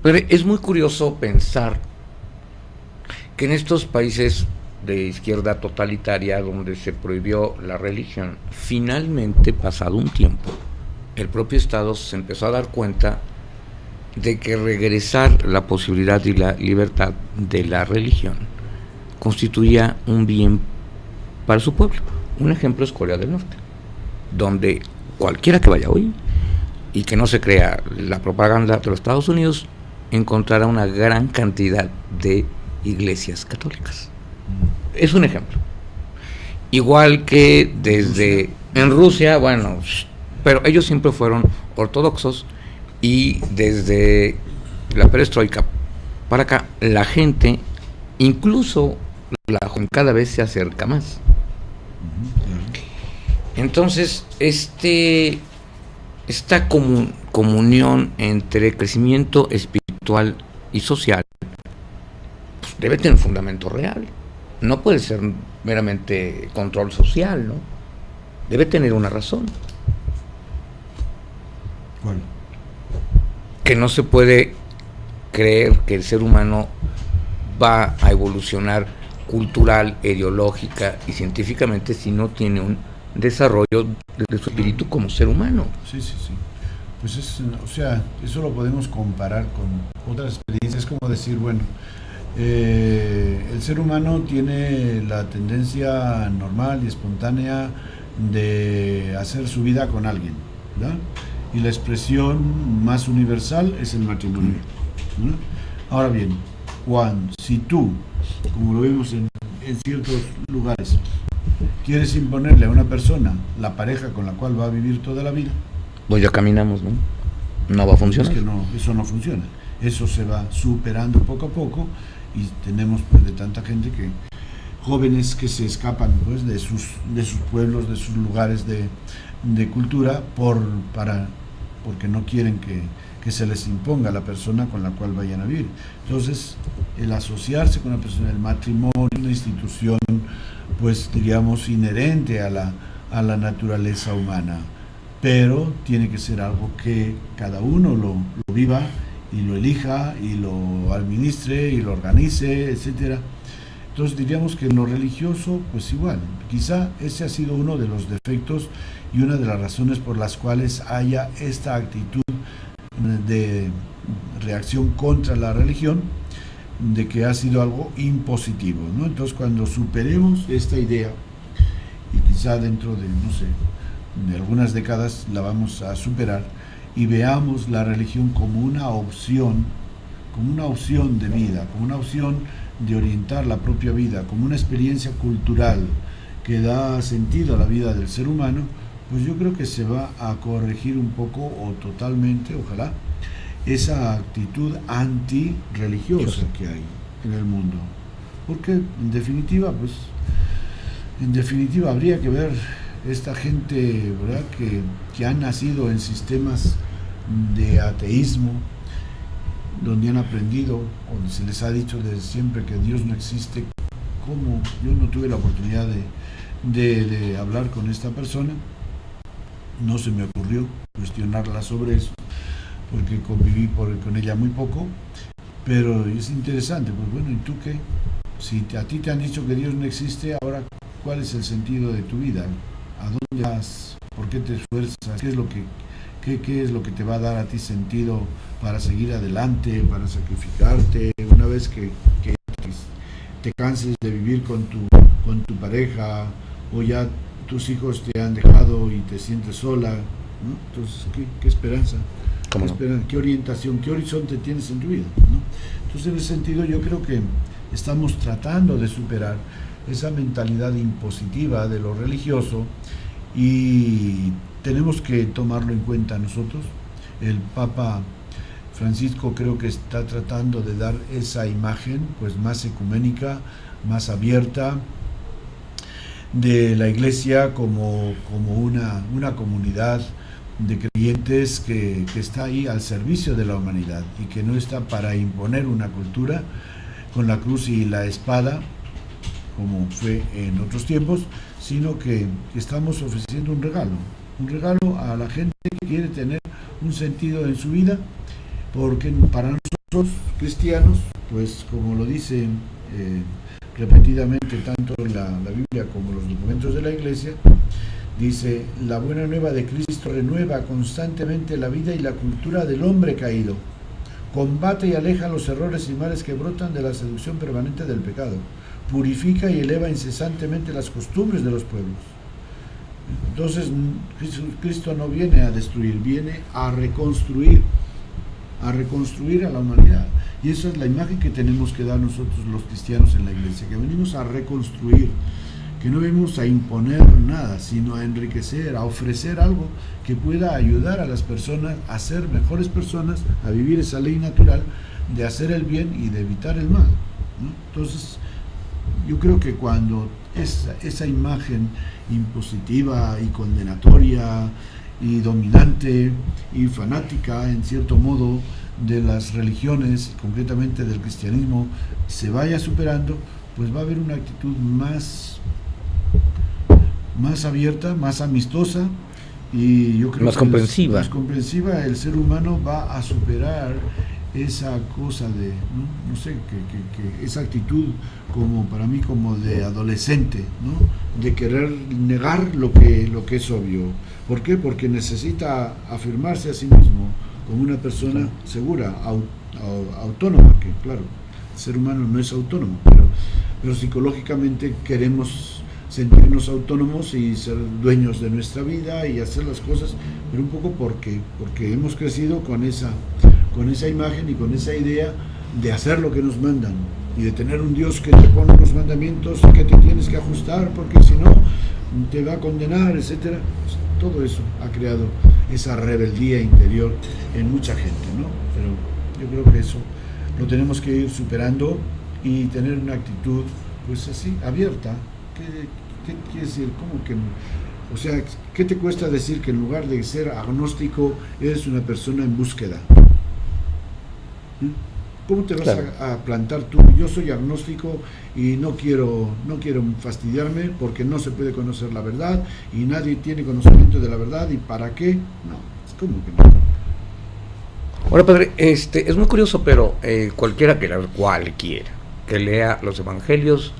Pero es muy curioso pensar que en estos países de izquierda totalitaria donde se prohibió la religión, finalmente, pasado un tiempo, el propio Estado se empezó a dar cuenta de que regresar la posibilidad y la libertad de la religión constituía un bien para su pueblo. Un ejemplo es Corea del Norte, donde cualquiera que vaya hoy y que no se crea la propaganda de los Estados Unidos encontrará una gran cantidad de iglesias católicas. Es un ejemplo. Igual que desde en Rusia, bueno, pero ellos siempre fueron ortodoxos, y desde la perestroika para acá la gente, incluso la joven, cada vez se acerca más. Entonces esta comunión entre crecimiento espiritual y social pues debe tener un fundamento real. No puede ser meramente control social, ¿no? Debe tener una razón. ¿Cuál? Que no se puede creer que el ser humano va a evolucionar cultural, ideológica y científicamente si no tiene un desarrollo de su espíritu como ser humano. Sí. Pues eso lo podemos comparar con otras experiencias, como decir, bueno, el ser humano tiene la tendencia normal y espontánea de hacer su vida con alguien, ¿verdad? Y la expresión más universal es el matrimonio, ¿no? Ahora bien, si tú, como lo vemos en ciertos lugares, quieres imponerle a una persona la pareja con la cual va a vivir toda la vida, pues ya caminamos, ¿no? No va a funcionar. Es que no, eso no funciona. Eso se va superando poco a poco y tenemos pues de tanta gente que jóvenes que se escapan pues de sus pueblos, de sus lugares de cultura porque no quieren que se les imponga la persona con la cual vayan a vivir. Entonces, el asociarse con una persona, el matrimonio, una institución, pues diríamos inherente a la naturaleza humana, pero tiene que ser algo que cada uno lo viva y lo elija y lo administre y lo organice, etcétera. Entonces diríamos que en lo religioso, pues igual, quizá ese ha sido uno de los defectos y una de las razones por las cuales haya esta actitud de reacción contra la religión, de que ha sido algo impositivo, ¿no? Entonces cuando superemos esta idea, y quizá dentro de, no sé, de algunas décadas la vamos a superar, y veamos la religión como una opción de vida, como una opción de orientar la propia vida, como una experiencia cultural que da sentido a la vida del ser humano, pues yo creo que se va a corregir un poco o totalmente, ojalá, esa actitud antirreligiosa que hay en el mundo. Porque en definitiva habría que ver esta gente, ¿verdad?, que han nacido en sistemas de ateísmo, donde han aprendido, donde se les ha dicho desde siempre que Dios no existe. Como yo no tuve la oportunidad de hablar con esta persona, no se me ocurrió cuestionarla sobre eso, porque conviví con ella muy poco, pero es interesante, pues bueno, ¿y tú qué? Si a ti te han dicho que Dios no existe, ahora, ¿cuál es el sentido de tu vida? ¿A dónde vas? ¿Por qué te esfuerzas? ¿Qué es lo que te va a dar a ti sentido para seguir adelante, para sacrificarte? Una vez que te canses de vivir con tu pareja, o ya tus hijos te han dejado y te sientes sola, ¿no? Entonces, ¿qué esperanza? ¿Qué orientación, qué horizonte tienes en tu vida, ¿no? Entonces, en ese sentido, yo creo que estamos tratando de superar esa mentalidad impositiva de lo religioso, y tenemos que tomarlo en cuenta nosotros. El Papa Francisco creo que está tratando de dar esa imagen pues más ecuménica, más abierta, de la Iglesia como una comunidad de creyentes que está ahí al servicio de la humanidad y que no está para imponer una cultura con la cruz y la espada, como fue en otros tiempos, sino que estamos ofreciendo un regalo a la gente que quiere tener un sentido en su vida, porque para nosotros cristianos, pues como lo dice repetidamente tanto la Biblia como los documentos de la Iglesia, dice: la buena nueva de Cristo renueva constantemente la vida y la cultura del hombre caído, combate y aleja los errores y males que brotan de la seducción permanente del pecado, purifica y eleva incesantemente las costumbres de los pueblos. Entonces Cristo no viene a destruir, viene a reconstruir a la humanidad. Y esa es la imagen que tenemos que dar nosotros los cristianos en la iglesia, que venimos a reconstruir, que no venimos a imponer nada, sino a enriquecer, a ofrecer algo que pueda ayudar a las personas a ser mejores personas, a vivir esa ley natural de hacer el bien y de evitar el mal, ¿no? Entonces, yo creo que cuando esa imagen impositiva y condenatoria y dominante y fanática, en cierto modo, de las religiones, concretamente del cristianismo, se vaya superando, pues va a haber una actitud más abierta, más amistosa, y yo creo más comprensiva. Más comprensiva. El ser humano va a superar esa cosa de, no sé, que esa actitud como para mí como de adolescente, ¿no? De querer negar lo que es obvio. ¿Por qué? Porque necesita afirmarse a sí mismo como una persona segura, autónoma, que claro, el ser humano no es autónomo, pero psicológicamente queremos sentirnos autónomos y ser dueños de nuestra vida y hacer las cosas, pero un poco porque hemos crecido con esa imagen y con esa idea de hacer lo que nos mandan y de tener un Dios que te pone unos mandamientos que te tienes que ajustar porque si no te va a condenar, etcétera. Pues todo eso ha creado esa rebeldía interior en mucha gente, ¿no? Pero yo creo que eso lo tenemos que ir superando y tener una actitud, pues así, abierta. ¿Qué quiere decir? ¿Cómo que? O sea, ¿qué te cuesta decir que en lugar de ser agnóstico eres una persona en búsqueda? ¿Cómo te vas a plantar tú? Yo soy agnóstico y no quiero fastidiarme porque no se puede conocer la verdad y nadie tiene conocimiento de la verdad, ¿y para qué? No, es como que no. Ahora, padre, es muy curioso, pero cualquiera que lea los evangelios,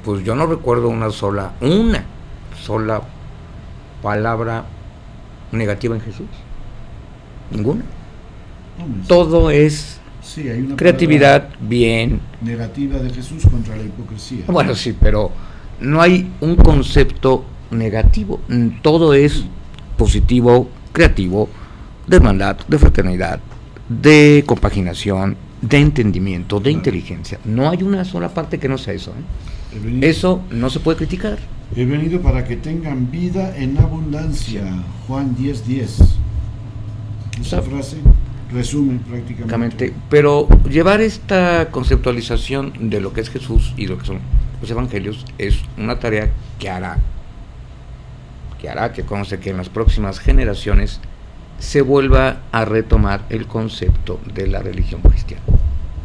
pues yo no recuerdo una sola palabra negativa en Jesús. Ninguna. Todo es hay una creatividad, bien. Negativa de Jesús contra la hipocresía. Bueno, sí, pero no hay un concepto negativo. Todo es positivo, creativo, de hermandad, de fraternidad, de compaginación, de entendimiento, de inteligencia. No hay una sola parte que no sea eso, ¿eh? Eso no se puede criticar. He venido para que tengan vida en abundancia. Juan 10:10. Esa frase resume prácticamente. Pero llevar esta conceptualización de lo que es Jesús y lo que son los evangelios es una tarea que hará que conste que en las próximas generaciones se vuelva a retomar el concepto de la religión cristiana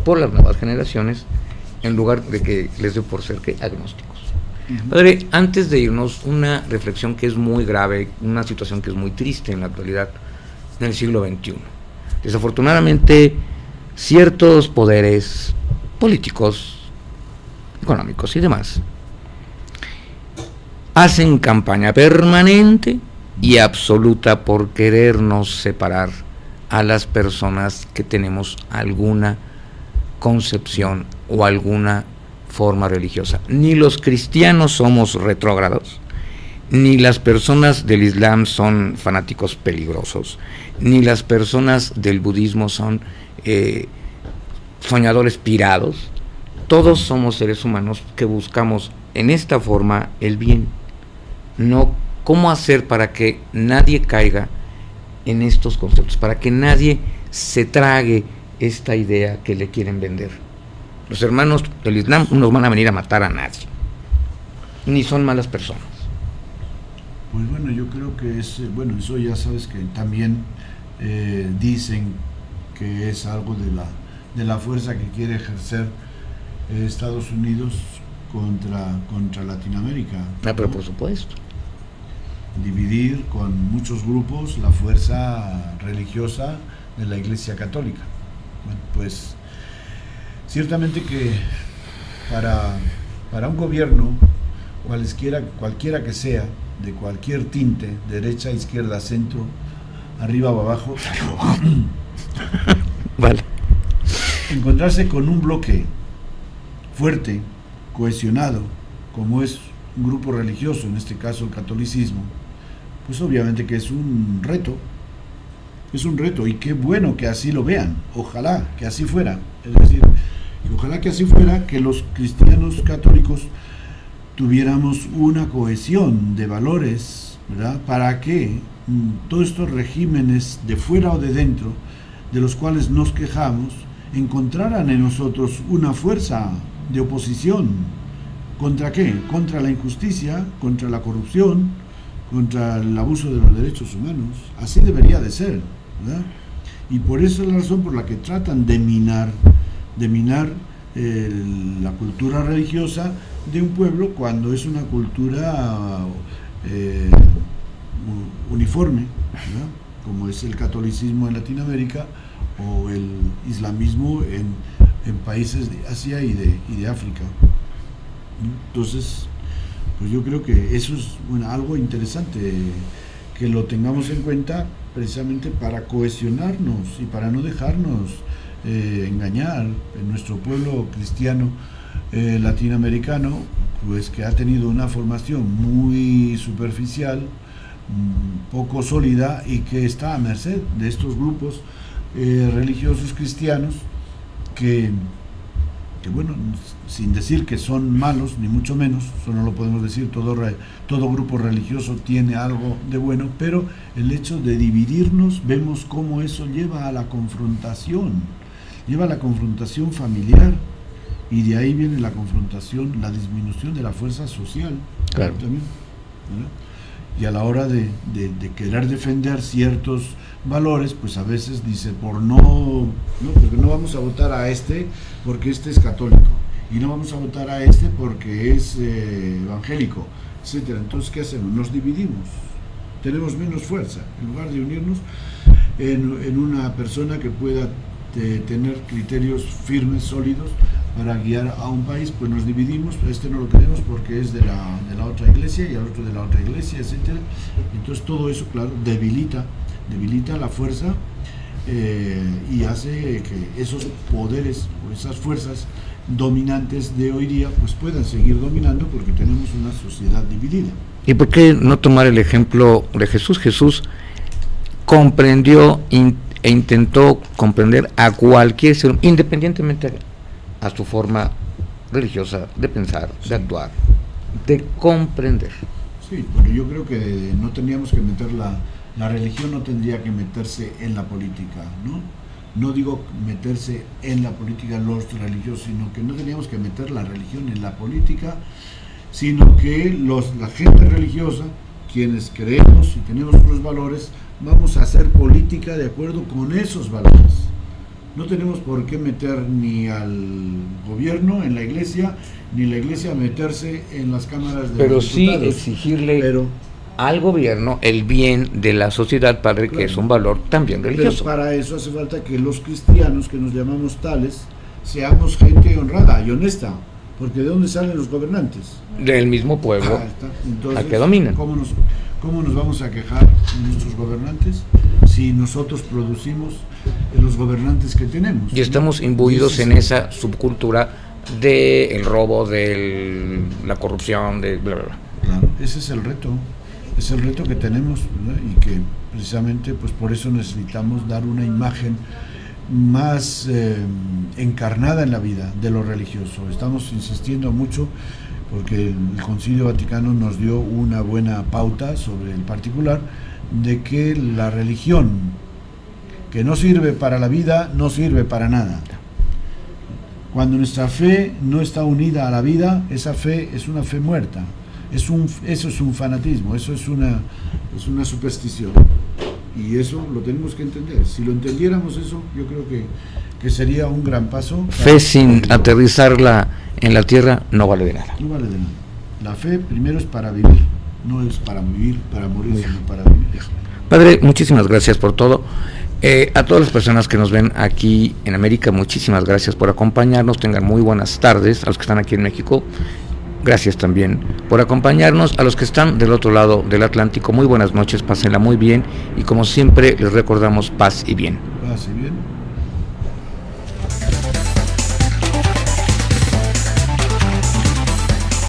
por las nuevas generaciones, en lugar de que les dé por ser que agnósticos. Padre, antes de irnos, una reflexión que es muy grave, una situación que es muy triste en la actualidad, en el siglo XXI. Desafortunadamente, ciertos poderes políticos, económicos y demás hacen campaña permanente y absoluta por querernos separar a las personas que tenemos alguna concepción o alguna forma religiosa. Ni los cristianos somos retrógrados, ni las personas del Islam son fanáticos peligrosos, ni las personas del budismo son soñadores pirados. Todos somos seres humanos que buscamos en esta forma el bien. No cómo hacer para que nadie caiga en estos conceptos, para que nadie se trague esta idea que le quieren vender. Los hermanos del Islam no nos van a venir a matar a nadie, ni son malas personas. Pues bueno, yo creo que eso ya sabes que también dicen que es algo de la fuerza que quiere ejercer Estados Unidos contra Latinoamérica, ¿no? Pero por supuesto. Dividir con muchos grupos la fuerza religiosa de la Iglesia Católica. Bueno, pues ciertamente que para un gobierno, cualquiera que sea, de cualquier tinte, derecha, izquierda, centro, arriba o abajo, vale, encontrarse con un bloque fuerte, cohesionado, como es un grupo religioso, en este caso el catolicismo, pues obviamente que es un reto, y qué bueno que así lo vean, ojalá que así fuera, es decir, ojalá que así fuera, que los cristianos católicos tuviéramos una cohesión de valores, ¿verdad?, para que todos estos regímenes de fuera o de dentro, de los cuales nos quejamos, encontraran en nosotros una fuerza de oposición. ¿Contra qué? Contra la injusticia, contra la corrupción, contra el abuso de los derechos humanos. Así debería de ser, ¿verdad? Y por eso es la razón por la que tratan de minar la cultura religiosa de un pueblo, cuando es una cultura uniforme, ¿verdad?, como es el catolicismo en Latinoamérica o el islamismo en países de Asia y de África. Entonces, pues yo creo que eso es algo interesante, que lo tengamos en cuenta precisamente para cohesionarnos y para no dejarnos engañar en nuestro pueblo cristiano latinoamericano, pues que ha tenido una formación muy superficial, poco sólida, y que está a merced de estos grupos religiosos cristianos que bueno, sin decir que son malos, ni mucho menos, eso no lo podemos decir, todo grupo religioso tiene algo de bueno, pero el hecho de dividirnos, vemos cómo eso lleva a la confrontación familiar, y de ahí viene la confrontación, la disminución de la fuerza social, claro, también, ¿verdad? Y a la hora de querer defender ciertos valores, pues a veces dice, porque no vamos a votar a este porque este es católico, y no vamos a votar a este porque es evangélico, etcétera. Entonces, ¿qué hacemos? Nos dividimos, tenemos menos fuerza. En lugar de unirnos en una persona que pueda tener criterios firmes, sólidos, para guiar a un país, pues nos dividimos. Este no lo queremos porque es de la otra iglesia, y al otro de la otra iglesia, etcétera. Entonces todo eso, claro, debilita la fuerza, y hace que esos poderes o esas fuerzas dominantes de hoy día pues puedan seguir dominando, porque tenemos una sociedad dividida. ¿Y por qué no tomar el ejemplo de Jesús? Jesús comprendió e intentó comprender a cualquier ser, independientemente a su forma religiosa de pensar, sí, de actuar, de comprender. Sí, porque yo creo que no tendríamos que meter la religión, no tendría que meterse en la política, ¿no? No digo meterse en la política los religiosos, sino que no teníamos que meter la religión en la política, sino que la gente religiosa, quienes creemos y tenemos unos valores, vamos a hacer política de acuerdo con esos valores. No tenemos por qué meter ni al gobierno en la iglesia, ni la iglesia meterse en las cámaras de pero los diputados. Sí exigirle al gobierno el bien de la sociedad, padre, claro, que es un valor también religioso. Pero para eso hace falta que los cristianos, que nos llamamos tales, seamos gente honrada y honesta, porque ¿de dónde salen los gobernantes? Del mismo pueblo. Entonces, al que dominan. ¿Cómo nos vamos a quejar de nuestros gobernantes si nosotros producimos los gobernantes que tenemos? Y estamos imbuidos en esa subcultura del robo, de la corrupción, de bla, bla, bla. Claro, ese es el reto. Es el reto que tenemos, ¿verdad? Y que precisamente pues por eso necesitamos dar una imagen más encarnada en la vida de lo religioso. Estamos insistiendo mucho porque el Concilio Vaticano nos dio una buena pauta sobre el particular, de que la religión que no sirve para la vida no sirve para nada. Cuando nuestra fe no está unida a la vida, esa fe es una fe muerta. Eso es un fanatismo, eso es una superstición, y eso lo tenemos que entender. Si lo entendiéramos eso, yo creo que sería un gran paso. Fe sin aterrizarla en la tierra no vale de nada. No vale de nada. La fe primero es para vivir, no es para vivir, para morir, sino para vivir. Padre, muchísimas gracias por todo. A todas las personas que nos ven aquí en América, muchísimas gracias por acompañarnos. Tengan muy buenas tardes. A los que están aquí en México, gracias también por acompañarnos. A los que están del otro lado del Atlántico, muy buenas noches, pásenla muy bien. Y como siempre, les recordamos paz y bien. Paz y bien.